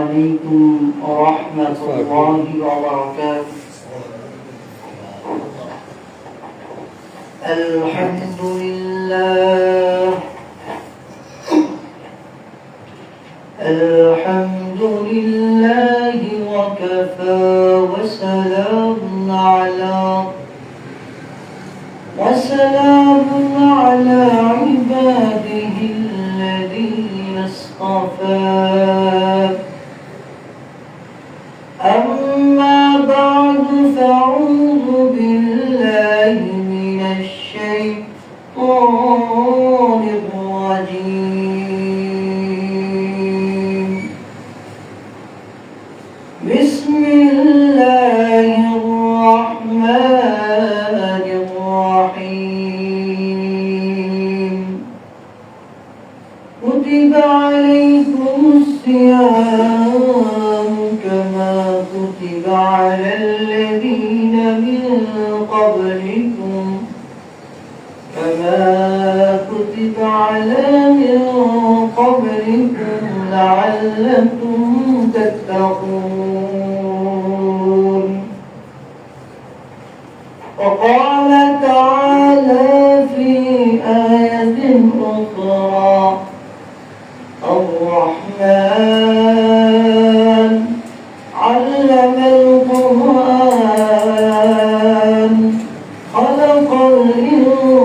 عليكم ورحمة الله وبركاته. الحمد لله الحمد لله وكفى وسلام على عباده الذين اصطفى. أما بعد فأعوذ بالله من الشيطان الرجيم. بسم الله الرحمن الرحيم. كتب عليكم الصيام كما كتب على الذين من قبلكم لعلكم تتقون. وقال تعالى في آية أخرى: الرحمن علم القرآن خلق الإنسان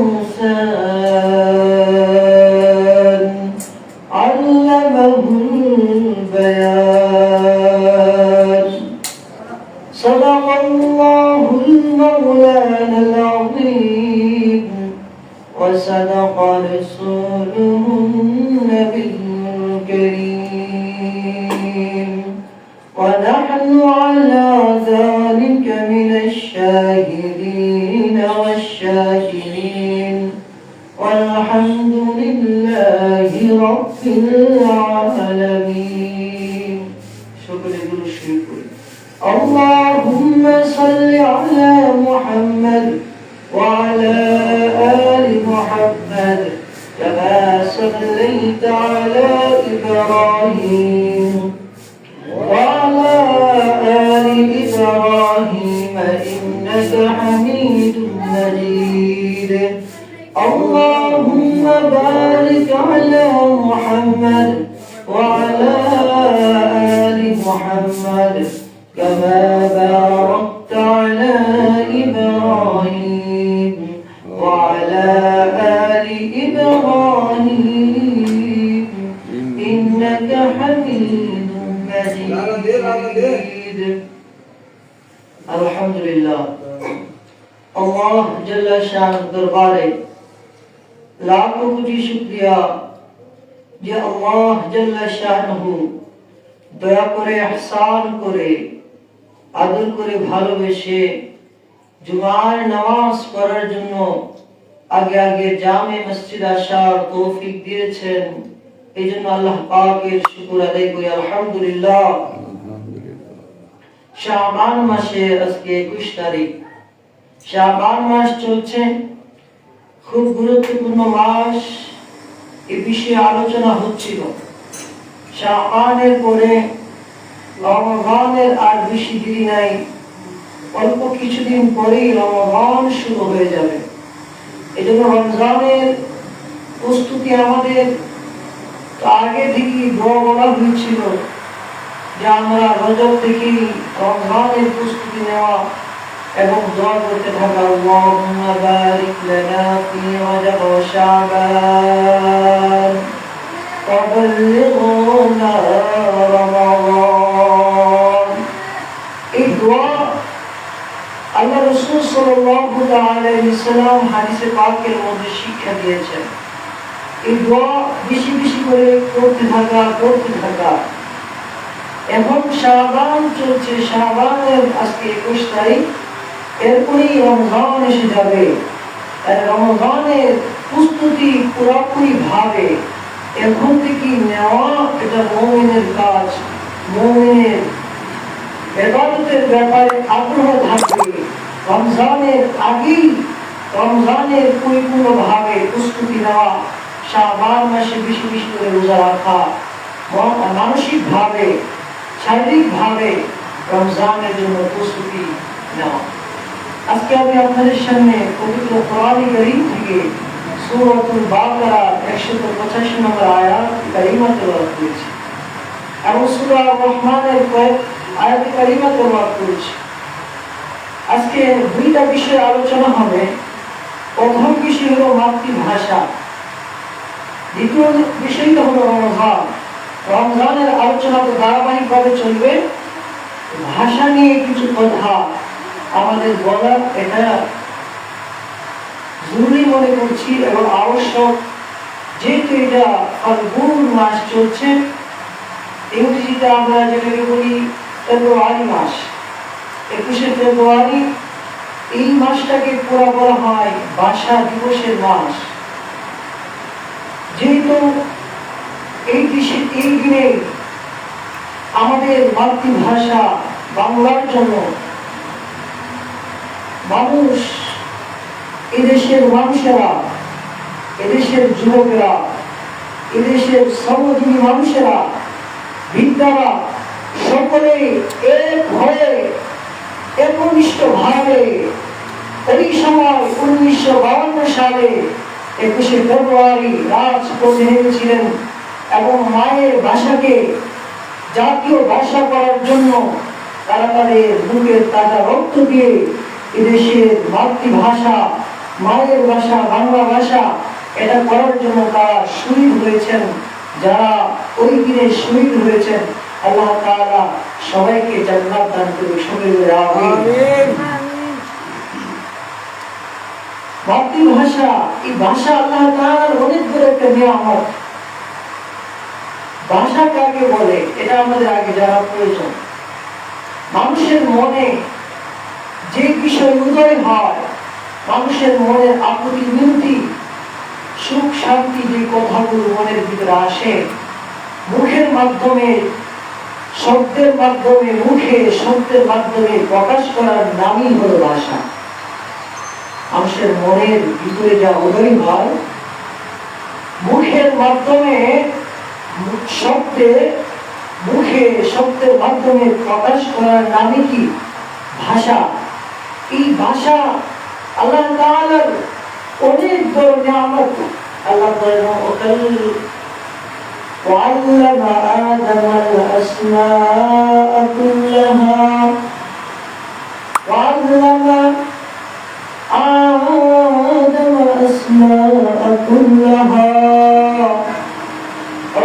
علمه البيان. صدق الله المولانا العظيم وصدق رسوله النبي الكريم، ونحن على ذلك من الشاهدين والشاكرين، والحمد لله رب العالمين. اللهم صل على محمد وعلى آل محمد كما صليت على إبراهيم وعلى آل إبراهيم إنك حميد مجيد. اللهم بارك على محمد وعلى آل محمد كما باركت على إبراهيم وعلى آل إبراهيم إنك حميد مجيد. الحمد لله। আল্লাহ জাল্লা শাহ দরবারে লাখো কোটি শুকরিয়া যে আল্লাহ জাল্লা শাহু দয়া করে ইহসান করে আদর করে ভালোবেসে জুমার নামাজ পড়ার জন্য আগে আগে জামে মসজিদ আসার তৌফিক দিয়েছেন। এই জন্য আল্লাহ পাকের শুকর আদায় করি আলহামদুলিল্লাহ। শাবান মাসে আজকে 21 তারিখ। শাবান মাস চলছে, খুব গুরুত্বপূর্ণ মাস। এই বিষয়ে আলোচনা হচ্ছিল। শাবানের পরে রমজানের আর বেশি দেরি নাই, অল্প কিছুদিন পরেই রমজান শুরু হয়ে যাবে। এই জন্য রমজানের প্রস্তুতি আমাদের আগে থেকেই দোয়া বলা হয়েছিল যে আমরা রজব থেকেই রমজানের প্রস্তুতি নেওয়া এবং দোয়া করতে থাকা। আল্লাহুম্মা বারিক লানা ফি রজব ওয়া শাবান ওয়া বাল্লিগনা রমাদান। এই দোয়া আল্লাহ রাসূল সাল্লাল্লাহু আলাইহি ওয়াসাল্লাম হাদিসে পাকের মধ্যে শিক্ষা দিয়েছেন। এই দোয়া বেশি বেশি করে করতে থাকা। এখন শাবান চলছে, শাবানের আজকে 21 তারিখ, এরপরেই রমজান এসে যাবে। রমজানের প্রস্তুতি পুরোপুরি ভাবে এখন থেকে নেওয়া এটা মুমিনের কাজ। মুমিনের ইবাদতের ব্যাপারে আগ্রহ থাকবে। রমজানের আগেই রমজানের পরিপূর্ণভাবে প্রস্তুতি নেওয়া, শাবান মাসে বেশি বেশি করে রোজা রাখা, মানসিকভাবে শারীরিকভাবে রমজানের জন্য প্রস্তুতি নেওয়া। আজকে আমি আপনাদের সামনে পবিত্র কোরআনে কারীম থেকে সূরাতুল বাকারা 185 নম্বর আয়াত কারিমা তেলাওয়াত করেছি এবং সূরা রহমানের কয়েক আয়াত কারিমা তেলাওয়াত করেছি। আজকে দুইটা বিষয়ে আলোচনা হবে। প্রথম বিষয় হলো মাতৃভাষা, দ্বিতীয় বিষয়টা হলো রমজান। রমজানের আলোচনা তো ধারাবাহিকভাবে চলবে। ভাষা নিয়ে কিছু কথা আমাদের বলা এটা জরুরি মনে করছি এবং আবশ্যক, যেহেতু এটা ফাল্গুন মাস চলছে। ইংরেজিতে আমরা যেটাকে বলি ফেব্রুয়ারি মাস, 21শে ফেব্রুয়ারি। এই মাসটাকে পুরা বলা হয় ভাষা দিবসের মাস। যেহেতু এই দিনে আমাদের মাতৃভাষা বাংলার জন্য মানুষ, এদেশের মানুষেরা, এদেশের যুবকেরা, এদেশের শ্রমজীবী মানুষেরা, বৃদ্ধারা সকলে এক হয়ে একনিষ্ঠভাবে ওই সময় 1952 সালে 21শে ফেব্রুয়ারি রাজপথে নেমেছিলেন এবং মায়ের ভাষাকে জাতীয় ভাষা করার জন্য তারা তাদের বুকের তাজা রক্ত দিয়ে এদেশের মাতৃভাষা, মায়ের ভাষা, বাংলা ভাষা এটা করার জন্য তারা শহীদ হয়েছেন। যারা ওই দিনে শহীদ হয়েছেন, আল্লাহ তাআলা সবাইকে জান্নাত দান করুন, সকলে বলে আমিন। মাতৃভাষা, এই ভাষা আল্লাহ তাআলার অনেক বড় একটা নিয়ামত। ভাষা কাকে বলে এটা আমাদের আগে জানা প্রয়োজন। মানুষের মনে যে বিষয় উদয় হয়, মানুষের মনের আকুতি মিনতি, সুখ শান্তি, যে কথাগুলো মনের ভিতরে আসে মুখের মাধ্যমে, শব্দের মাধ্যমে, মুখে শব্দের মাধ্যমে প্রকাশ করার নামই হলো ভাষা। মানুষের মনের ভিতরে যা উদয় হয় মুখের মাধ্যমে, মুখে শব্দের মাধ্যমে প্রকাশ করার নামই কি? ভাষা। এই ভাষা আল্লাহ তাআলার অনেক বড় নিয়ামত। আল্লাহ وعلم آدم الأسماء كلها وعلم آدم الأسماء كلها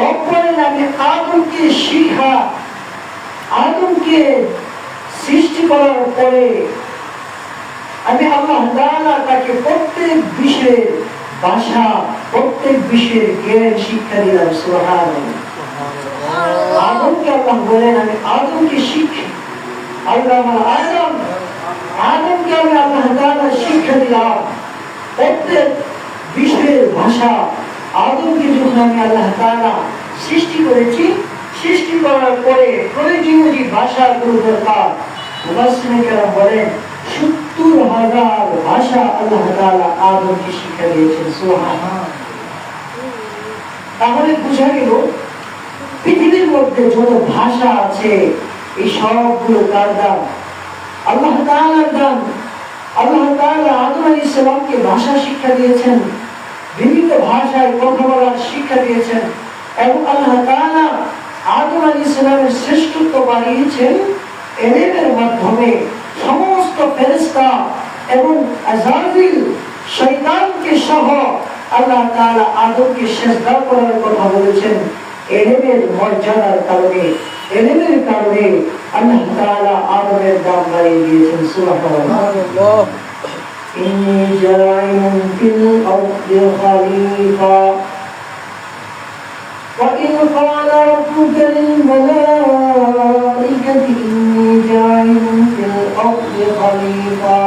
রব্বুল আলামিন আদমকে শিখা, আদমকে সৃষ্টি করার পরে আমি আল্লাহ তাআলা তাকে প্রত্যেক বিষয়ের ভাষা, প্রত্যেক বিষয়ের জ্ঞান শিক্ষা দিলাম। সুবহানাল্লাহ। আদমকে আল্লাহ বলেন আমি আদমকে শিখি, আদমকে আমি আল্লাহ তাআলা শিক্ষা দিলাম প্রত্যেক বিষয়ের ভাষা। আদমকে যখন আমি আল্লাহ তাআলা সৃষ্টি করেছি, সৃষ্টি করার পরে প্রয়োজনীয় যে ভাষাগুলো দরকার, মুফাসসিরিন কেরাম বলেন 70,000 ভাষা আল্লাহ তাআলা আদমকে শিক্ষা দিয়েছেন। সুবহানাল্লাহ। তাহলে বোঝা গেল পৃথিবীর মধ্যে যত ভাষা আছে এই সবগুলো কার দান? আল্লাহ তাআলার দান। আল্লাহ তাআলা আদম আলাইহিস সালামকে ভাষা শিক্ষা দিয়েছেন, বিভিন্ন ভাষায় কথা বলার শিক্ষা দিয়েছেন এবং আল্লাহ তাআলা আদম আলাইহিস সালামের শ্রেষ্ঠত্ব বাড়িয়েছেন ইলমের মাধ্যমে। সমস্ত ফেরেশতা এবং আযাজিল, শয়তানকে সহ আল্লাহ তাআলা আদমকে সিজদা করার কথা বলেছেন ইলমের মর্যাদার কারণে। ইলমের কারণে আল্লাহ তাআলা আদমের দাম বাড়িয়ে দিয়েছেন। সুবহানাল্লাহ। إني جاعل في الأرض خليفة وإذ قال ربك للملائكة إني جاعل في الأرض خليفة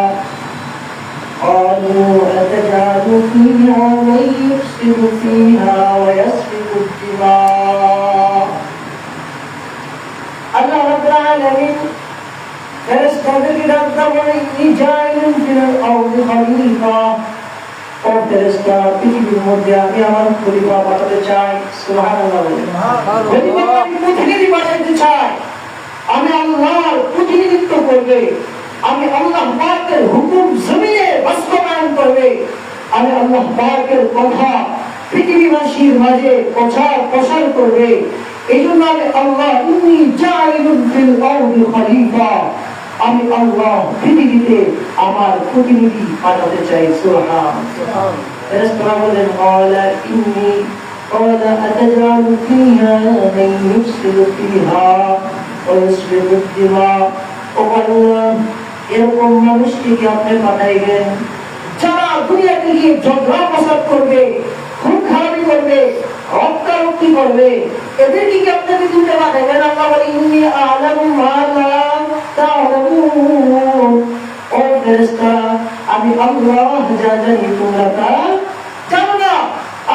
قالوا أتجعل فيها من يفسد فيها ويسفك الدماء الله رب العالمين ফেরেশতাদেরকে ডাকতে বলে ইন্নী জাইলুন ফিল আরদি খলিফা, ও ফেরেশতা পৃথিবীর মধ্যে আমি আমার খলিফা পাঠাতে চাই। সুবহানাল্লাহ। পৃথিবীতে প্রতিনিধি পাঠাতে চাই। করবে, আমি আল্লাহ পাকের হুকুম জমিনে বাস্তবায়ন করবে, আমি আল্লাহ পাকের কথা পৃথিবীবাসীর মাঝে প্রচার করবে। এই জন্য আমি আল্লাহ ইন্নী জাইলুন ফিল আরদি খলিফা, আমি আল্লাহ পৃথিবীতে আমার প্রতিনিধি পাঠাতে চাই। সুবহানাল্লাহ। ফেরেশতারা বলেন ক্বালা ইন্নী قال أتجعل فيها من يفسد فيها ويسفك الدماء এরকম মানুষকে কি আপনি পাঠাইবেন যারা দুনিয়াতে গিয়ে ঝগড়া ফাসাদ করবে, খুন খারাপি করবে, রক্তারক্তি করবে, এদেরকে কি আপনি পৃথিবীতে পাঠাইবেন? আল্লাহ বলে ইন্নী আ'লামু মা লা তা'লামুন, ও ফেরেশতারা আমি আল্লাহ যা জানি তোমরা তা জানো না।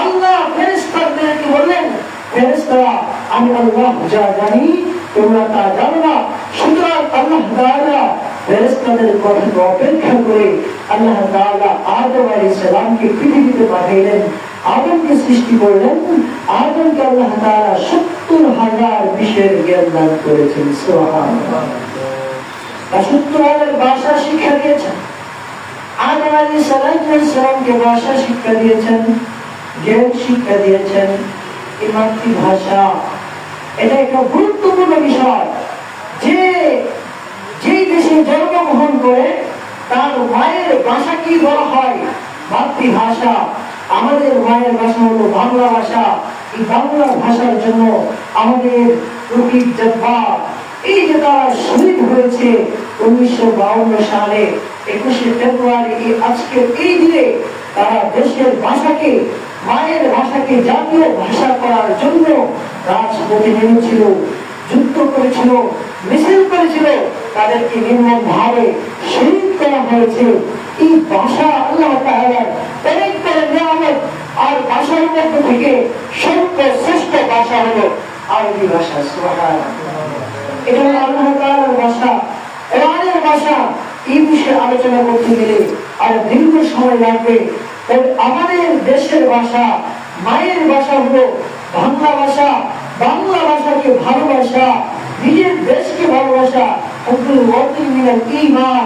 আল্লাহ ফেরেশতাদেরকে বললেন ফেরেশতারা আমি আল্লাহ যা জানি তোমরা তা জানো না। সুতরাং আল্লাহ তাআলা ফেরেশতাদের কথা অপেক্ষা করে আল্লাহ তাআলা আদম আলাইহিস সালামকে পৃথিবীতে পাঠাইলেন, আদমকে সৃষ্টি করলেন। আদমকে আল্লাহ তাআলা ৭০,০০০ বিষয়ের জ্ঞান দান করেছেন। সুবহানাল্লাহ। ৭০,০০০ ভাষা শিক্ষা দিয়েছেন। আদম আলাইহিস সালামকে ভাষা শিক্ষা দিয়েছেন, জ্ঞান শিক্ষা দিয়েছেন। এই মাতৃভাষা এটা একটা গুরুত্বপূর্ণ বিষয়। যে দেশে জন্মগ্রহণ করে তার মায়ের ভাষা কি বলা হয়? মাতৃভাষা। আমাদের মায়ের ভাষা হলো বাংলা ভাষা। এই বাংলা ভাষার জন্য আমাদের রফিক জব্বার এই যে তারা শহীদ হয়েছে 1952 সালে 21শে ফেব্রুয়ারি, আজকে এই দিনে তারা দেশের ভাষাকে, মায়ের ভাষাকে জাতীয় ভাষা করার জন্য রাজপথে নেমেছিল, যুদ্ধ করেছিল, মিছিল করেছিল, তাদেরকে নির্মমভাবে শহীদ করা হয়েছে। এই ভাষা আল্লাহ তাআলার অনেক বড় নিয়ামত। আর ভাষার মধ্যে থেকে সর্বশ্রেষ্ঠ ভাষা হলো আরবি ভাষা। সুবহানাল্লাহ। এটা হলো আল্লাহ তাআলার ভাষা, কোরআনের ভাষা। এই বিষয়ে আলোচনা করতে গেলে আর দীর্ঘ সময় লাগবে। আমাদের দেশের ভাষা, মায়ের ভাষা হলো বাংলা ভাষা। বাংলা ভাষাকে ভালোবাসা, নিজের দেশকে ভালোবাসা, ঈমান,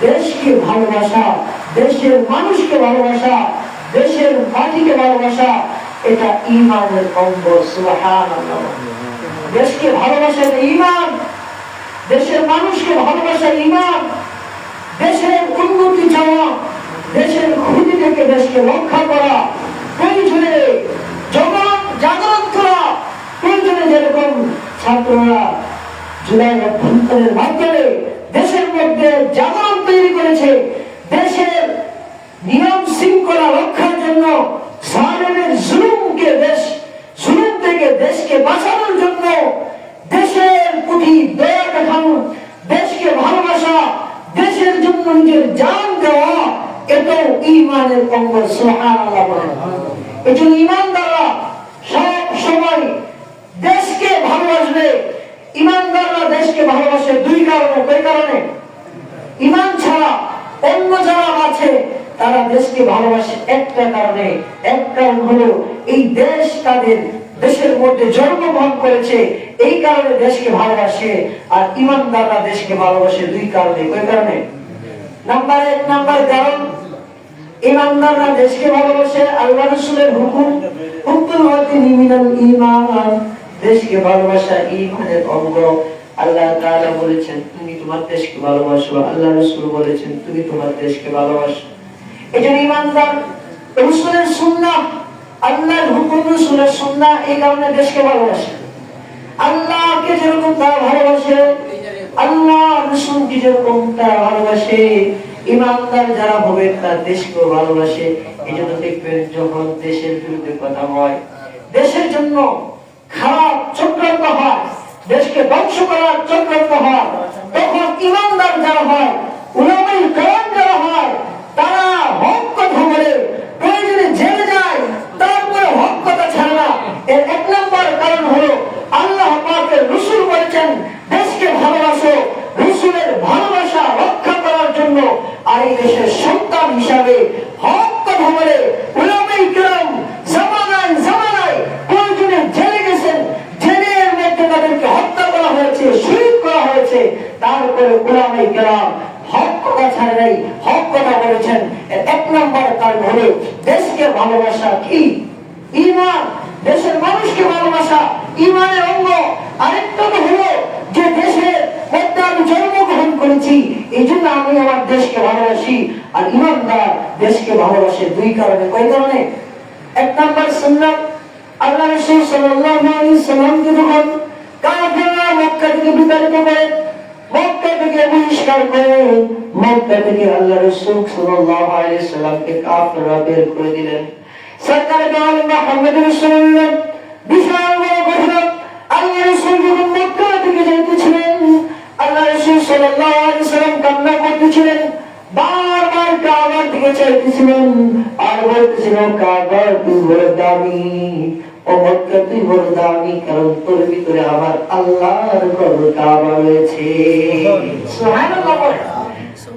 দেশকে ভালোবাসা, দেশের মানুষকে ভালোবাসা, দেশের মাটিকে ভালোবাসা, এটা ঈমানের অঙ্গ। সুবহানাল্লাহ। দেশকে ভালোবাসা ঈমান, দেশের মানুষকে ভালোবাসা ঈমান, দেশের উন্নতি চাওয়া, দেশের ক্ষতি থেকে দেশকে রক্ষা করা, প্রয়োজনে জাগরণ করা, প্রয়োজনে যেরকম ছাত্ররা জুলাই অভ্যন্তরের মাধ্যমে দেশের মধ্যে জাগরণ তৈরি করেছে, দেশের নিয়ম শৃঙ্খলা রক্ষার জন্য, জালেমের জুলুম থেকে দেশকে বাঁচানোর জন্য, দেশের প্রতি দয়া দেখানো, দেশকে ভালোবাসা, দেশের জন্য নিজের জান দেওয়া, এটাও ঈমানের অঙ্গ। সুবহানাল্লাহ। এজন্য ঈমানদাররা সব সময় দেশকে ভালোবাসবে। ঈমানদাররা দেশকে ভালোবাসে দুই কারণে। কয় কারণে? ঈমান ছাড়া অন্য যারা আছে তারা দেশকে ভালোবাসে একটা কারণে। এক কারণ হলো এই দেশ তাদের দেশের মধ্যে জন্মগ্রহণ করেছে, এই কারণে দেশকে ভালোবাসে। আর ঈমানদাররা দেশকে ভালোবাসে দুই কারণে। কয় কারণে? নাম্বার 1 কারণ ঈমানদাররা দেশকে ভালোবাসে আল্লাহ রাসূলের হুকুম, হুকুম হতে মিনাল ঈমান, দেশকে ভালোবাসা ঈমানের অঙ্গ। আল্লাহ তাআলা বলেছেন তুমি তোমার দেশকে ভালোবাসো, আল্লাহ রাসূল বলেছেন তুমি তোমার দেশকে ভালোবাসো। এজন্য ঈমানদার রাসূলের সুন্নাহ, আল্লাহর হুকুম, রাসূলের সুন্নাহ, এই কারণে দেশকে ভালোবাসে। আল্লাহকে যেরকম তারা ভালোবাসে, আল্লাহ রাসূলকে যেরকম তারা ভালোবাসে, ঈমানদার যারা হবে তারা দেশকে ভালোবাসে। এজন্য দেখবেন যখন দেশের বিরুদ্ধে কথা হয়, দেশের জন্য খারাপ চক্রান্ত হয়, দেশকে ধ্বংস করার চক্রান্ত হয়, তখন ঈমানদার যারা হয়, উলামায়ে কেরাম যারা হয়, তারা হক কথা বলে, প্রয়োজনে জেলে যায়, তারপরে হক কথা ছাড়ে না। এর 1 নম্বর কারণ হলো আল্লাহ পাকের রাসূল বলেছেন দেশকে ভালোবাসো, রাসূলের ভালোবাসা রক্ষা করার জন্য। আর এই দেশের সন্তান হিসাবে হক কথা বলে উলামায়ে কেরাম জামানায় প্রয়োজনে জেলে গেছেন, জেলের মধ্যে তাদেরকে হত্যা করা হয়েছে, শহীদ করা হয়েছে, তারপরে উলামায়ে কেরাম হক কথা ছাড়ে নাই, হক কথা বলেছেন। এক নম্বর কারণ হলো দেশকে ভালোবাসা। কি? ঈমান, দেশের মানুষকে ভালোবাসা ঈমানের অঙ্গ। আরেকটা হলো যে দেশের মধ্যে আমি জন্মগ্রহণ করেছি, এই জন্য আমি আমার দেশকে ভালোবাসি। আর ঈমানদার দেশকে ভালোবাসে দুই কারণে। কয় কারণে? এক নম্বর সুন্নাত। আল্লাহ রাসূল সাল্লাল্লাহু আলাইহি সাল্লামকে যখন কাফেররা মক্কা থেকে বিতাড়িত করে, মক্কা থেকে বহিষ্কার করে, মক্কা থেকে আল্লাহ রাসূল সাল্লাল্লাহু আলাইহি সাল্লামকে কাফেররা বের করে দিলেন। সরকারে আলম মুহাম্মদ রাসূলুল্লাহ বিশাল বড় ঘটনা। আল্লাহ রাসূল যখন মক্কা থেকে যাইতেছিলেন, আল্লাহ রাসূল সাল্লাল্লাহু আলাইহি সাল্লাম কান্না করতেছিলেন, বারবার কাবার দিকে চাইতেছিলেন আর বলতেছিলেন, কাবা তুই বড় দামি, ও মক্কা তুই বড় দামি, কারণ তোর ভিতরে আমার আল্লাহর ঘর কাবা রয়েছে। সুবহানাল্লাহ।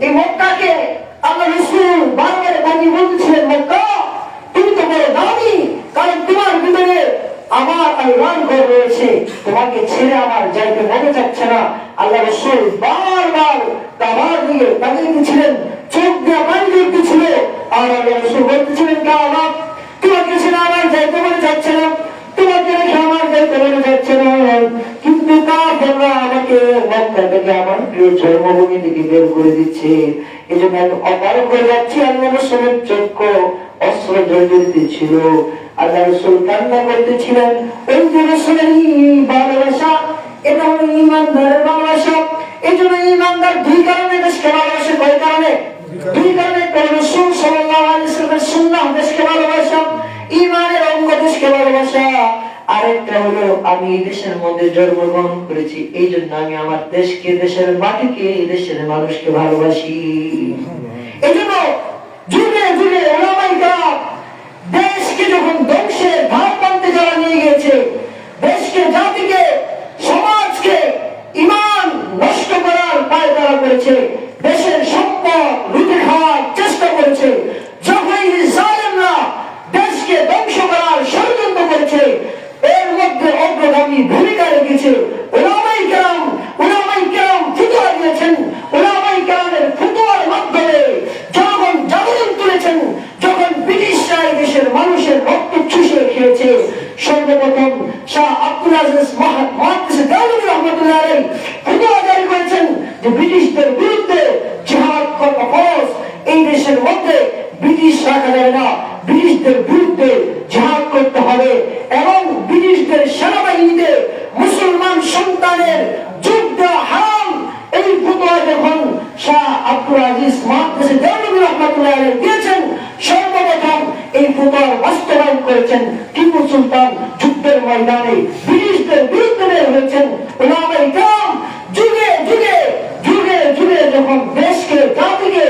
এই মক্কাকে আল্লাহ রাসূল বারবার দামি বলতেছিলেন, মক্কা তুমি তো বড় দামি, কারণ তোমার ভিতরে আমার আল্লাহর ঘর রয়েছে, তোমাকে ছেড়ে আমার যাইতে মনে যাচ্ছে না। আল্লাহ রাসূল বারবার কাবার দিকে তাকিয়েছিলেন, চোখ দিয়ে পানি ঝরতেছিল। আর আল্লাহ রাসূল বলতেছিলেন, কাবা তোমাকে ছেড়ে আমার যাইতে মনে যাচ্ছে না, তোমাকে রেখে আমার যাইতে মনে যাচ্ছে না। কিন্তু কাফেররা আমাকে মক্কা থেকে আমার প্রিয় জন্মভূমি থেকে বের করে দিচ্ছে, এই জন্য আমি অপারগ হয়ে যাচ্ছি। আল্লাহ রাসূলের চক্ষু অস্ত্র জর্জরিত ছিল। আল্লাহ রাসূল কান্না করতেছিলেন। ওই যে রাসূলের ভালোবাসা, এটা হলো ঈমানদারের ভালোবাসা। এই জন্য ঈমানদার দুই কারণে দেশকে ভালোবাসে। কয় কারণে? দুই কারণে। রাসূল সাল্লাল্লাহু আলাইহি ওয়াসাল্লামের সুন্নাহ দেশকে ভালোবাসা, ঈমানের অঙ্গ দেশকে ভালোবাসা। আরেকটা হলো আমি এই দেশের মধ্যে জন্মগ্রহণ করেছি, এই জন্য আমি আমার দেশকে, দেশের মাটিকে, দেশের মানুষকে ভালোবাসি। এই জন্য যুগে যুগে ওলামায়ে কেরাম দেশকে যখন ধ্বংসের ধার প্রান্তে যারা নিয়ে গিয়েছে, দেশকে, জাতিকে, সমাজকে ঈমান নষ্ট করার পায়তারা করেছে, দেশের সম্পদ লুটে খাওয়ার চেষ্টা করেছে, যখনই জালেমরা দেশকে ধ্বংস করার ষড়যন্ত্র করেছে, এর মধ্যে অগ্রগামী ভূমিকা রেখেছে ওলামায়ে কেরাম। ওলামায়ে কেরাম ফতোয়া দিয়েছেন, ওলামায়ে কেরামের ফতোয়ার মাধ্যমে জনগণ জাগরণ তুলেছেন। যখন ব্রিটিশরা দেশের মানুষের রক্ত চুষে খেয়েছে, সর্বপ্রথম শাহ আব্দুল আজিজ মুহাদ্দিস দেওবন্দি রাহমাতুল্লাহ আলাইহি ফতোয়া জারি করেছেন যে ব্রিটিশদের বিরুদ্ধে জিহাদ করা ফরজ। এই দেশের মধ্যে ব্রিটিশ রাখা যাবে না, ব্রিটিশদের বিরুদ্ধে জিহাদ করতে হবে। এবং ব্রিটিশদের সেনাবাহিনীতে মুসলমান সন্তানের যোগ দেওয়া হারাম। এই ফতোয়া যখন শাহ আব্দুল আজিজ মুহাদ্দিস দেওবন্দি রাহমাতুল্লাহ আলাইহি দিয়েছেন, সর্বপ্রথম এই ফতোয়ার বাস্তবায়ন করেছেন টিপু সুলতান। যুদ্ধের ময়দানে ব্রিটিশদের বিরুদ্ধে বের হয়েছেন ওলামায়ে কেরাম। যুগে যুগে যুগে যুগে যখন দেশকে, জাতিকে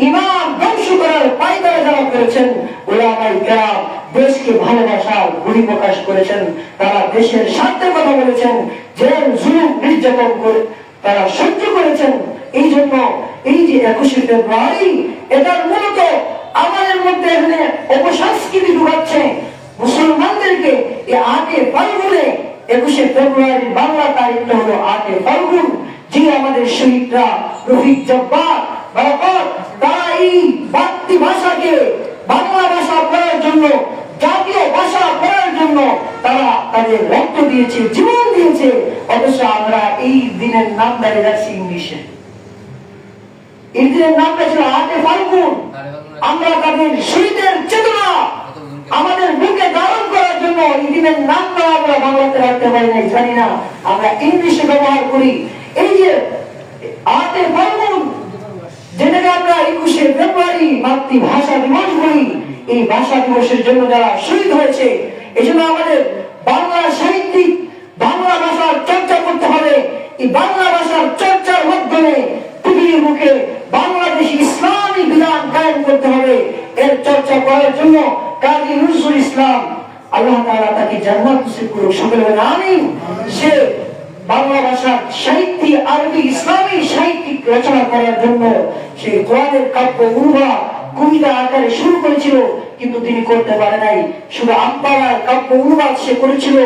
ঈমান ধ্বংস করার পায়তারা যারা করেছেন, ওলামায়ে কেরাম দেশকে ভালোবাসার পরিপ্রকাশ করেছেন। তারা দেশের স্বার্থের কথা বলেছেন, জেল জুলুম নির্যাতন করে তারা সহ্য করেছেন। এই জন্য এই যে 21শে ফেব্রুয়ারি, এটার মূলত আমাদের মধ্যে এখানে অপসংস্কৃতি ঢুকাচ্ছে মুসলমানদেরকে। এই 8 ফাল্গুনে 21শে ফেব্রুয়ারি বাংলা তারিখটা হলো 8 ফাল্গুন। যে আমাদের শহীদরা রফিক জব্বার বারাকাত, তারা এই বাড়তি ভাষাকে বাংলা ভাষা করার জন্য, জাতীয় ভাষা করার জন্য তারা তাদের রক্ত দিয়েছে, জীবন দিয়েছে। অথচ আমরা এই দিনের নাম দাঁড়িয়ে রাখছি ইংলিশে। এই দিনের নামটা ছিল 8 ফাল্গুন। আমরা তাদের শহীদের চেতনা আমাদের বুকে ধারণ করার জন্য এই দিনের নামটা আমরা বাংলাতে রাখতে পারি না। জানি না, আমরা ইংলিশে ব্যবহার করি। এই যে 8 ফাল্গুন, যেটাকে আমরা 21শে ফেব্রুয়ারি মাতৃভাষা দিবস বলি, এই ভাষা দিবসের জন্য যারা শহীদ হয়েছে, এই জন্য আমাদের বাংলা সাহিত্যিক বাংলা ভাষার চর্চা করতে হবে। এই বাংলা ভাষার চর্চার মাধ্যমে পৃথিবীর মুখে বাংলাদেশি ইসলামী বিধান কায়েম করতে হবে। এর চর্চা করার জন্য কাজী নজরুল ইসলাম, আল্লাহ তাআলা তাকে জান্নাত নসিব করুক, সকলে বলেন আমিন। সে বাংলা ভাষার সাহিত্য, আরবি ইসলামী সাহিত্যিক রচনা করার জন্য সে কোরআনের কাব্য অনুবাদ কবিতা আকারে শুরু করেছিল, কিন্তু তিনি করতে পারে নাই। শুধু আব্বালার কাব্য অনুবাদ সে করেছিল,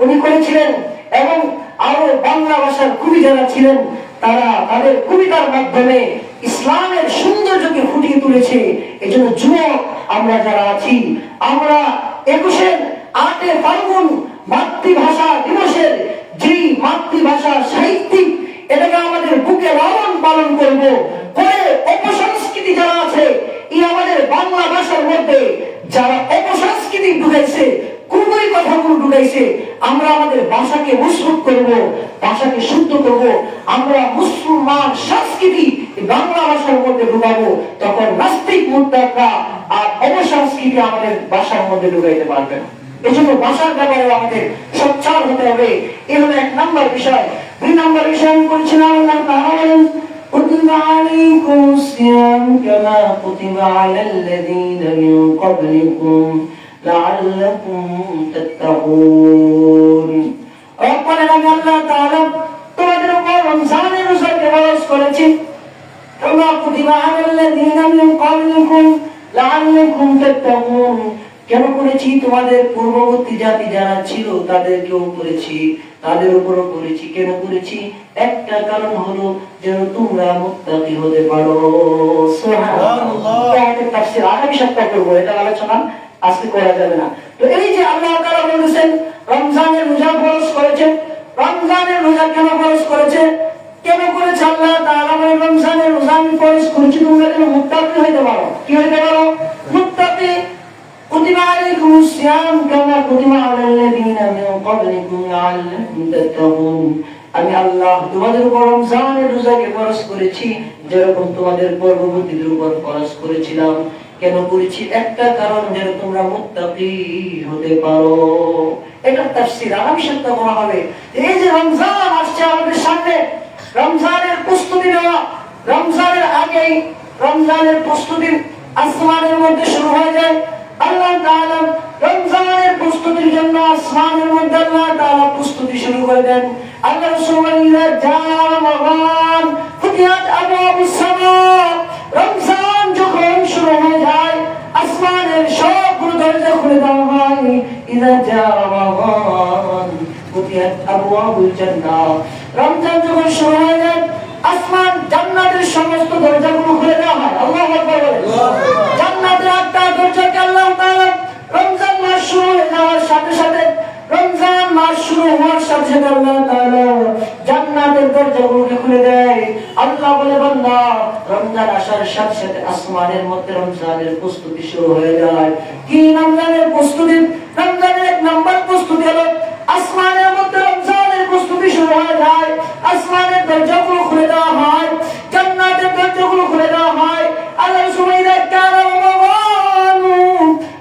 উনি করেছিলেন। এবং আরো বাংলা ভাষার কবি যারা ছিলেন তারা তাদের কবিতার মাধ্যমে ইসলামের সৌন্দর্যকে ফুটিয়ে তুলেছে। এজন্য যুবক আমরা যারা আছি, আমরা 8 ফাল্গুন মাতৃভাষা দিবসের যেই মাতৃভাষা সাহিত্যিক, এটাকে আমাদের বুকে লালন পালন করব। পরে অপসংস্কৃতি যারা আছে, এই আমাদের বাংলা ভাষার মধ্যে যারা অপসংস্কৃতি ঢুকাইছে, কুকুরি কথাগুলো ঢুকাইছে, আমরা আমাদের ভাষাকে মজবুত করব, ভাষাকে শুদ্ধ করব। আমরা মুসলমান সংস্কৃতি বাংলা ভাষার মধ্যে ঢুকাবো, তখন নাস্তিক মুরতাদরা আর অপসংস্কৃতি আমাদের ভাষার মধ্যে ঢুকাইতে পারবে না। এজন্য ভাষার ব্যাপারে আমাদের সচ্ছল হতে হবে। এই হলো 1 নম্বর বিষয়। 2 নম্বর বিষয় আমি বলছিলাম, আল্লাহ তাআলা বলেন, كتب عليكم الصيام كما كتب على الذين من قبلكم لعلكم تتقون। ربنا আল্লাহ তাআলা তোমাদের উপর রমজানের রোজাকে ফরজ করেছেন, كما كتب على الذين من قبلكم لعلكم تتقون। কেন করেছি? তোমাদের পূর্ববর্তী জাতি যারা ছিল তাদেরকেও করেছি, তাদের উপরও করেছি। কেন করেছি? একটা কারণ হলো যেন তোমরা মুত্তাকি হতে পারো। সুবহানাল্লাহ। আয়াতের তাফসীর আগামী সপ্তাহে করব, এটা আলোচনা আজকে করা যাবে না। তো এই যে আল্লাহ তাআলা বলেছেন রমজানের রোজা ফরজ করেছেন, রমজানের রোজা কেন ফরজ করেছে? কেন করেছে আল্লাহ তাআলা? রমজানের রোজা আমি ফরজ করেছি তোমরা যেন মুত্তাকি হতে পারো। কি হতে পারো? মুত্তাকি। كتب عليكم الصيام كما كتب على الذين من قبلكم لعلكم تتقون। আমি আল্লাহ তোমাদের উপর রমজানের রোজাকে ফরজ করেছি যেরকম তোমাদের পূর্ববর্তীদের উপর ফরজ করেছিলাম। কেন করেছি? একটা কারণ, যেন তোমরা মুত্তাকি হতে পারো। এটা তাফসীর আগামী সপ্তাহে করা হবে। এই যে রমজান আসছে আমাদের সামনে, রমজানের প্রস্তুতি নেওয়া, রমজানের আগেই রমজানের প্রস্তুতি আসমানের মধ্যে শুরু হয়ে যায়। আল্লাহ তাআলা রমজানের প্রস্তুতির জন্য আসমানের মধ্যে আল্লাহ তাআলা প্রস্তুতি শুরু করে দেন। আল্লাহ সুবহানাহু রমাদান ফুতিহাত আবওয়াবুস সামা, রমজান যখন শুরু হয়ে যায় আসমানের সবগুলো দরজা খুলে দেওয়া হয়। ইযা জা রমাদান ফুতিহাত আবওয়াবুল জান্নাহ, রমজান যখন শুরু হয়ে যায় আসমান জান্নাতের সমস্ত দরজাগুলো খুলে দেওয়া হয়। আল্লাহু আকবার বলেন। জান্নাতের 8টা দরজাকে আল্লাহ তাআলা রমজান মাস শুরু হয়ে যাওয়ার সাথে সাথে, রমজান মাস শুরু হওয়ার সাথে সাথে আল্লাহ তাআলা জান্নাতের দরজাগুলোকে খুলে দেয়। আল্লাহ বলে, বান্দা রমজান আসার সাথে সাথে আসমানের মধ্যে রমজানের প্রস্তুতি শুরু হয়ে যায়। কি রমজানের প্রস্তুতি? রমজানের 1 নম্বর প্রস্তুতি হলো আসমানের মধ্যে রমজানের প্রস্তুতি শুরু হয়ে যায়। আসমানের দরজাগুলো খুলে দেওয়া হয়, জান্নাতের দরজাগুলো খুলে দেওয়া হয়। আল্লাহ সুবহানাহু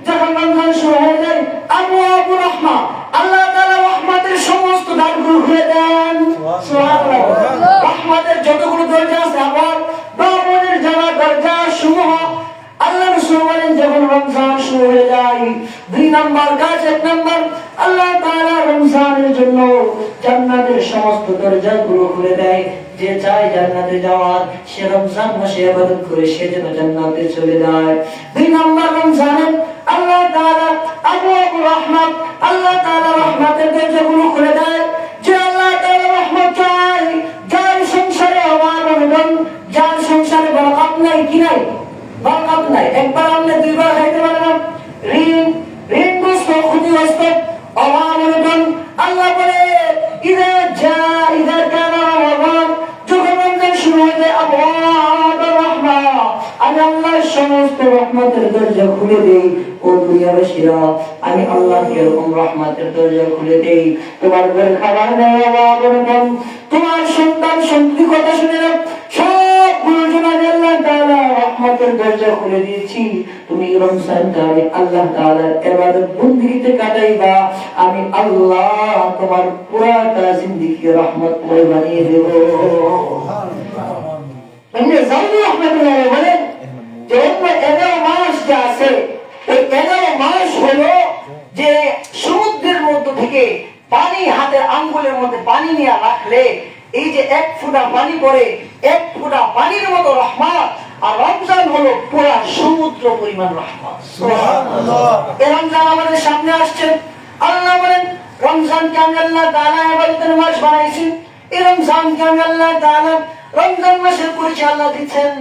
যখন রমজান শুরু হয়ে যায় আবওয়াবুর রাহমা, আল্লাহ তাআলা রহমতের সমস্ত দ্বারগুলো খুলে দেন। সুবহানাল্লাহ। রহমতের যতগুলো দরজা আছে, আবার বাবনের যাওয়ার দরজা সমূহ আল্লাহ রাসূল বলেন যখন রমজান শুরু হয়ে যায় 2 নম্বর কাজ, 1 নম্বর আল্লাহ তাআলা রমজানের জন্য জান্নাতের সমস্ত দরজাগুলো খুলে দেয়। যে চায় জান্নাতে যাওয়ার, সে রমজান মাসে ইবাদত করে সে যেন জান্নাতে চলে যায়। 2 নম্বর রমজানে আল্লাহ তাআলা আবওয়াবুর রাহমাত, আল্লাহ তাআলা রহমতের দরজাগুলো খুলে দেয়। যে আল্লাহ তাআলা রহমত চায়, যার সংসারে অভাব অনটন, যার সংসারে বরকত নাই, কি নাই? বরকত নাই। একবার আপনি 2 বার খাইতে পারেন না, ঋণগ্রস্ত, ক্ষতিগ্রস্ত, অভাব অনটন। আল্লাহ বলে ইযা কানা রমাদান, যখন রমজান শুরু হয়ে যায় আবওয়াবুর রাহমা, আমি আল্লাহ সমস্ত রহমতের দরজা খুলে দেই। ও দুনিয়াবাসীরা, আমি আল্লাহ এরকম রহমতের দরজা খুলে দেই। তোমার ঘরে খাবার নেই, অভাব অনটন, তোমার সন্তান সন্ততি কথা শুনে না, সবগুলোর জন্য আল্লাহ তাআলা রহমতের দরজা খুলে দিয়েছি। তুমি রমজানটা আমি আল্লাহ তাআলার ইবাদত বন্দেগীতে কাটাইবা, আমি আল্লাহ তোমার পুরাটা জিন্দেগি রহমতময় বানিয়ে দেব। সুবহানাল্লাহ। জাউলি রাহমাতুল্লাহ বলেন যে 11 মাস যা আছে, এই 11 মাস হলো যে সমুদ্রের মধ্য থেকে পানি হাতের আঙ্গুলের মধ্যে পানি নিয়ে রাখলে এই যে 1 ফোঁটা পানি পড়ে, 1 ফোঁটা পানির মতো রহমত। আর রমজান হলো পুরা সমুদ্র পরিমাণ রহমত। সুবহানাল্লাহ। এই রমজান আমাদের সামনে আসছে। আল্লাহ বলেন রমজানকে আমি আল্লাহ তাআলা ইবাদতের মাস বানাইছি। এই রমজানকে আমি আল্লাহ তাআলা রমজান মাসের পরিচয় আল্লাহ দিচ্ছেন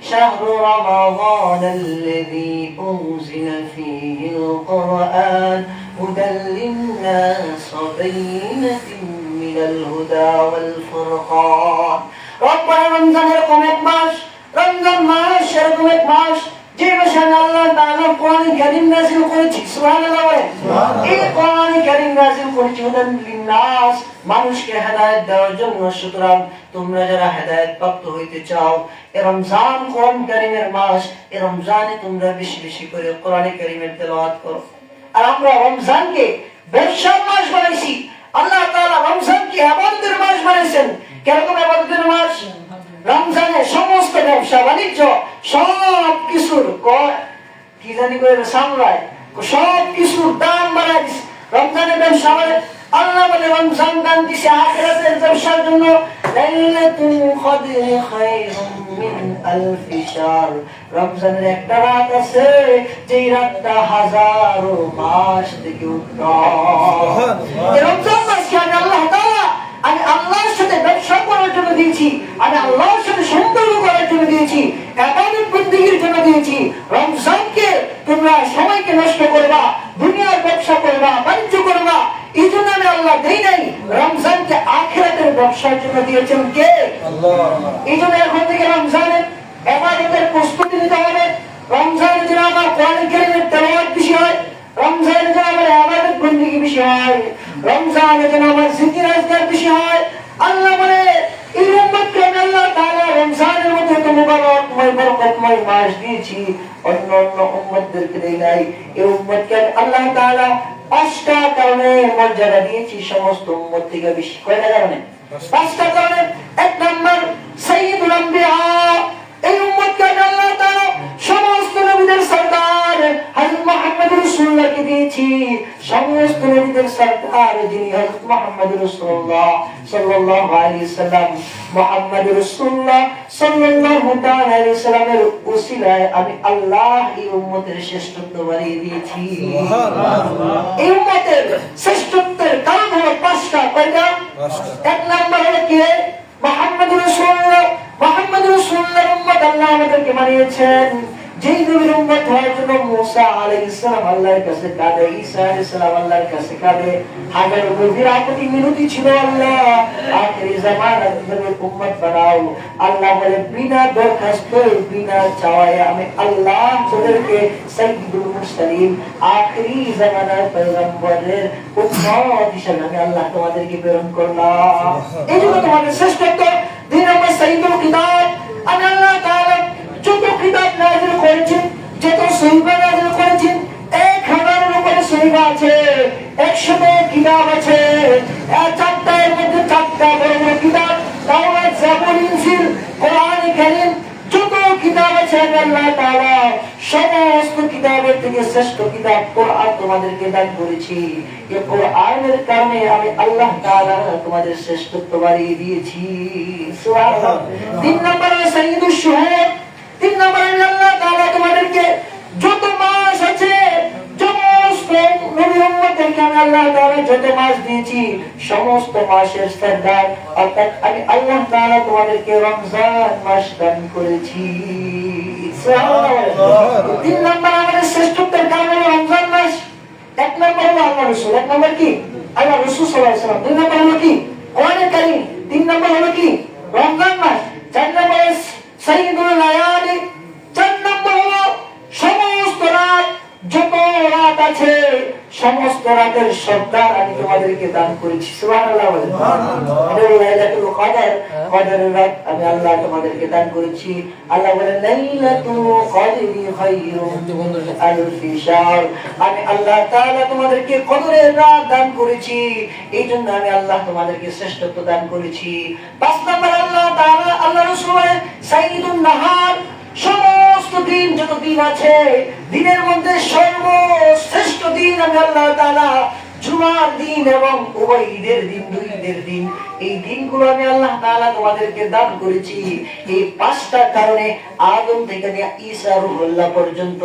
শাহরু রমাদানাল্লাযী উনজিলা ফীহিল কুরআন হুদাল লিন্নাস ওয়া বাইয়িনাতিন মিনাল হুদা ওয়াল ফুরকান। রব্বানা রমজান এরকম এক মাস, রমজান মাস এরকম এক মাস যে মাসে আল্লাহ তাআলা কোরআন কারীম নাযিল করেছে। সুবহানাল্লাহ বলেন। এই কোরআন কারীম নাযিল করেছে হুদাল লিন্নাস, মানুষকে হেদায়েত দেওয়ার জন্য। সুতরাং তোমরা যারা হেদায়েত প্রাপ্ত হইতে চাও, এই রমজান কোরআন কারীমের মাস, এই রমজানে তোমরা বেশি বেশি করে কোরআন কারীমের তেলাওয়াত করো। আর আমরা রমজানকে ব্যবসার মাস বানাইছি। আল্লাহ তাআলা রমজানকে ইবাদতের মাস বানাইছেন। কিরকম ইবাদতের মাস? রমজানে সমস্ত ব্যবসা বাণিজ্য সব কিছুর কি জানি করে সামলায়, সব কিছুর দাম বাড়াই দিছে। রমজানের ব্যবসা মানে আল্লাহ বলে রমজান দান দিছে আখিরাতের ব্যবসার জন্য। লাইলাতুল কদর খায়রুম মিন আলফি শাহর, রমজানের একটা রাত আছে যে রাতটা হাজারো মাস থেকে উত্তম। এই রমজান মাসকে আল্লাহ তাআলা আমি আল্লাহর সাথে ব্যবসা করার জন্য দিয়েছি, আমি আল্লাহর সাথে সম্পর্ক করার জন্য দিয়েছি, ইবাদত বন্দেগীর জন্য দিয়েছি। রমজানকে তোমরা সময়কে নষ্ট করবা, দুনিয়ার ব্যবসা করবা, বাণিজ্য করবা, এই জন্য আমি আল্লাহ দেই নাই। রমজানকে আখিরাতের ব্যবসার জন্য দিয়েছেন কে? আল্লাহ। এই জন্য এখন থেকে রমজানের ইবাদতের প্রস্তুতি নিতে হবে। রমজানে যেন আমার কোরআন কারীমের তেলাওয়াত বেশি হয়, রমজানে যেন আমার ইবাদত বন্দেগী বেশি হয়, রমজানে যেন আমার জিকির আজকার বেশি হয়। আল্লাহ বলে এই উম্মতকে আল্লাহ তাআলা রমজানের মধ্যে এত মুবারকময় বরকতময় মাস দিয়েছি, অন্য অন্য উম্মতদেরকে দেই নাই। এই উম্মতকে আল্লাহ তাআলা 5টা কারণে মর্যাদা দিয়েছি সমস্ত উম্মত থেকে বেশি। কয়টা কারণে? 5টা কারণে। 1 নাম্বার সাইয়্যিদুল আম্বিয়া, এই উম্মতকে আল্লাহ তাআলা সমস্ত নবীদের সরদার হযরত মুহাম্মদ রাসূলুল্লাহকে দিয়েছি। সমস্ত নবীদের সরদার যিনি হযরত মুহাম্মদ রাসূলুল্লাহ সাল্লাল্লাহু আলাইহি সাল্লাম, মুহাম্মদ রাসূলুল্লাহ সাল্লাল্লাহু তাআলা আলাইহি সাল্লামের উসিলায় আমি আল্লাহ এই উম্মতের শ্রেষ্ঠত্ব বাড়িয়ে দিয়েছি। সুবহানাল্লাহ। এই উম্মতের শ্রেষ্ঠত্বের কারণ হলো 5টা। কয়টা? 1 নাম্বার হলো কি? মুহাম্মদ রাসূলুল্লাহ, মুহাম্মদ রাসূলুল্লাহর উম্মত আল্লাহ আমাদেরকে বানিয়েছেন। যেই নবীর উম্মত হওয়ার জন্য মুসা আলাইহিস সালাম আল্লাহর কাছে কাঁদে, ঈসা আলাইহিস সালাম আল্লাহর কাছে কাঁদে, হাজার নবীর আপত্তি মিনতি ছিল আল্লাহ আখিরি জামানার নবীর উম্মত বানাও। আল্লাহ বলে বিনা দরখাস্ত বিনা চাওয়ায় আমি আল্লাহ তোদেরকে সাইয়্যিদুল মুরসালিন আখিরি জামানার পয়গম্বরের উম্মত হিসেবে আমি আল্লাহ তোমাদেরকে প্রেরণ করলাম। এই জন্য তোমাদের শ্রেষ্ঠত্ব। 2 নম্বর সাইয়্যিদুল কিতাব, আমি আল্লাহ তাআলা যত কিতাব নাযিল করেছেন, যত সহিফা নাযিল করেছেন, 1000-এর উপরে সহিফা আছে, 100 কিতাব আছে। 4টার মধ্যে 4টা বড় বড় কিতাব, তাওরাত, জাবুর, ইনজিল, কোরআন কারীম, যত কিতাব আছে আল্লাহ তাআলা সমস্ত কিতাবের থেকে শ্রেষ্ঠ কিতাব কোরআন তোমাদেরকে দান করেছি। এই কোরআনের কারণে আমি আল্লাহ তাআলা তোমাদের শ্রেষ্ঠত্ব বাড়িয়ে দিয়েছি। সুবহানাল্লাহ। 3 নম্বরে সাইয়্যিদুশ শুহুর, 3 নম্বরে আল্লাহ তাআলা তোমাদেরকে যত মাস আছে সমস্ত নবী উম্মতদেরকে আমি আল্লাহ তাআলা যত মাস দিয়েছি সমস্ত মাসের সরদার অর্থাৎ আমি আল্লাহ তাআলা তোমাদেরকে রমজান মাস দান করেছি। সুবহানাল্লাহ। 3 নম্বর আমাদের শ্রেষ্ঠত্বের কারণ হলো রমজান মাস। 1 নম্বর হলো আল্লাহ রাসূল। 1 নম্বর কি? আল্লাহ রাসূল সাল্লাল্লাহু আলাইহি ওয়াসাল্লাম। 2 নম্বর হলো কি? কোরআন কারীম। 3 নম্বর হলো কি? রমজান মাস। 4 নম্বর সাইয়্যিদুল লায়ালি। 4 নম্বর হলো সমস্ত রাত, যত রাত আছে সমস্ত রাতের সরদার আমি তোমাদেরকে দান করেছি। সুবহানাল্লাহ। লাইলাতুল কদর, কদরের রাত আমি আল্লাহ তোমাদেরকে দান করেছি। আল্লাহ বলেন লাইলাতুল কদরি খায়রুম মিন আলফি শাহর, আমি আল্লাহ তাআলা তোমাদেরকে কদরের রাত দান করেছি। এই জন্য আমি আল্লাহ তোমাদেরকে শ্রেষ্ঠত্ব দান করেছি। 5 নম্বর আল্লাহ তাআলা আল্লাহ রাসূল সাইয়্যিদুন নাহার, সমস্ত দিন যত দিন আছে দিনের মধ্যে সর্বশ্রেষ্ঠ দিন আমি আল্লাহ তাআলা জুমার দিন এবং উভয় ঈদের দিন, দুই ঈদের দিন, এই দিনগুলো আমি আল্লাহ তাআলা তোমাদেরকে দান করেছি। এই 5টা কারণে আদম থেকে নিয়ে ঈসা রুহুল্লাহ পর্যন্ত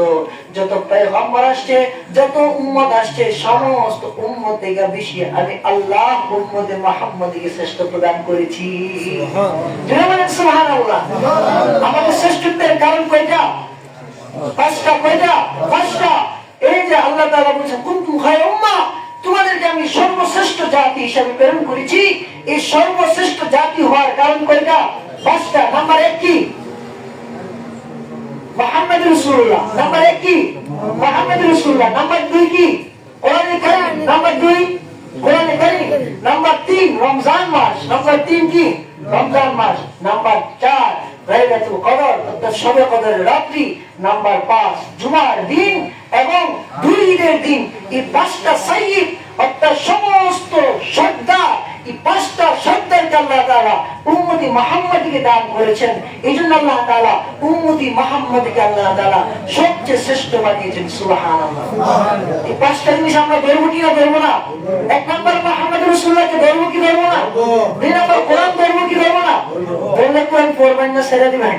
যত পয়গম্বর আসছে, যত উম্মত আসছে, সমস্ত উম্মত থেকে বেশি আমি আল্লাহ উম্মতে মুহাম্মদকে শ্রেষ্ঠ প্রদান করেছি। সুবহানাল্লাহ। আমাদের শ্রেষ্ঠত্বের কারণ কয়টা? 5টা। কয়টা? 5টা। এই যে আল্লাহ তাআলা বলেছেন কুনতুম খায়রা উম্মাহ, তোমাদেরকে আমি সর্বশ্রেষ্ঠ জাতি হিসেবে প্রেরণ করেছি। এই সর্বশ্রেষ্ঠ জাতি হওয়ার কারণ কয়টা? 5টা। নাম্বার 1 কি? মুহাম্মদ রাসূলুল্লাহ। নাম্বার 1 কি? মুহাম্মদ রাসূলুল্লাহ। নাম্বার 2 কি? কোরআনে কারীম। নাম্বার 2 কোরআনে কারীম। নাম্বার 3 রমজান মাস। নাম্বার 3 কি? রমজান মাস। নাম্বার 4 লাইলাতুল কদর অর্থাৎ শবে কদরের রাত্রি। নাম্বার 5 জুমার দিন এবং দুই ঈদের দিন। এই 5টা সাইয়্যিদ অর্থাৎ সমস্ত শ্রদ্ধা, এই 5টা শ্রদ্ধাকে আল্লাহ তাআলা উম্মতি মুহাম্মদকে দান করেছেন। এইজন্য আল্লাহ তাআলা উম্মতি মুহাম্মদকে আল্লাহ তাআলা সবচেয়ে শ্রেষ্ঠ বানিয়েছেন। সুবহানাল্লাহ। এই 5টা জিনিস আমরা ধরবো কি না ধরবো না? 1 নম্বর মুহাম্মদ রাসূলুল্লাহকে ধরবো কি ধরবো না? 2 নম্বর কোরআন ধরবো কি ধরবো না? ধরলে কোরআন পড়বেন না, ছেড়ে দিবেন।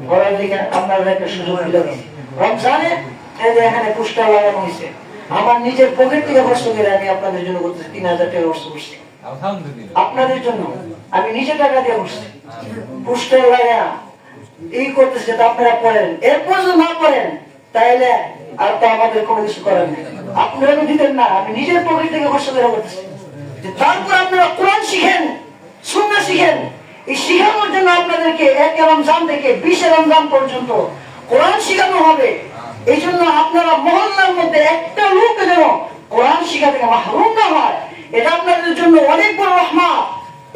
পড়ার দিকে আপনারা একটা সুযোগ দিলেন। রমজানে এই যে এখানে পোস্টার লাগানো হয়েছে, আমার নিজের পকেট থেকে খরচ করে আমি আপনাদের জন্য করতেছি। 3000 টাকা খরচ করছি আপনাদের জন্য, আমি নিজে টাকা দিয়ে করছি। পোস্টার লাগা এই করতেছি যাতে আপনারা পড়েন। এরপর যদি না পড়েন তাহলে আর তো আমাদের কোনো কিছু করার নেই। আপনারা দিতেন না, আমি নিজের পকেট থেকে খরচ করে করতেছি। তারপর আপনারা কোরআন শিখেন, সুন্নাহ শিখেন। এই শিখানোর জন্য আপনাদেরকে 1 রমজান থেকে 20 রমজান পর্যন্ত কোরআন শিখানো হবে। এই জন্য আপনারা মহল্লার মধ্যে একটা লোক যেন কোরআন শিখা থেকে মাহরুম না হয়, এটা আপনাদের জন্য অনেক বড় রহমত।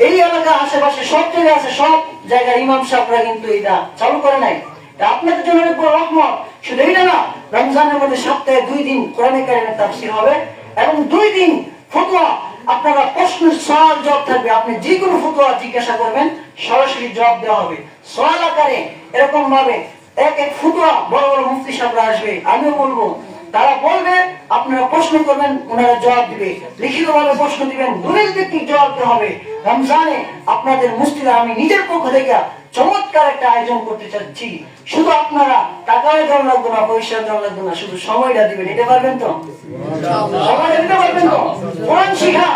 এই এলাকা আশেপাশে সব জায়গায় আছে, সব জায়গায় ইমাম সাহেবরা কিন্তু এটা চালু করে নাই। এটা আপনাদের জন্য অনেক বড় রহমত। শুধু এইটা না, রমজানের মধ্যে সপ্তাহে 2 দিন কোরআনে কারীমের তাফসীর হবে এবং 2 দিন ফতোয়া। আপনারা প্রশ্নের সওয়াল জবাব থাকবে, আপনি যে কোনো ফতোয়া জিজ্ঞাসা করবেন, সরাসরি জবাব দেওয়া হবে সওয়াল আকারে। এরকম ভাবে এক এক ফতোয়া বড় বড় মুফতি সাহেবরা আসবে, আমিও বলবো, তারা বলবে, আপনারা প্রশ্ন করবেন, ওনারা জবাব দিবে। লিখিতভাবে প্রশ্ন দিবেন, দলিল ভিত্তিক জবাব দিতে হবে। রমজানে আপনাদের মসজিদে আমি নিজের পক্ষ থেকে চমৎকার একটা আয়োজন করতে চাচ্ছি। শুধু আপনারা টাকাও দেওয়া লাগবে না, পয়সা দেওয়া লাগবে না, শুধু সময়টা দিবেন। এটা পারবেন তো? সময়টা দিতে পারবেন তো? কোরআন শিখা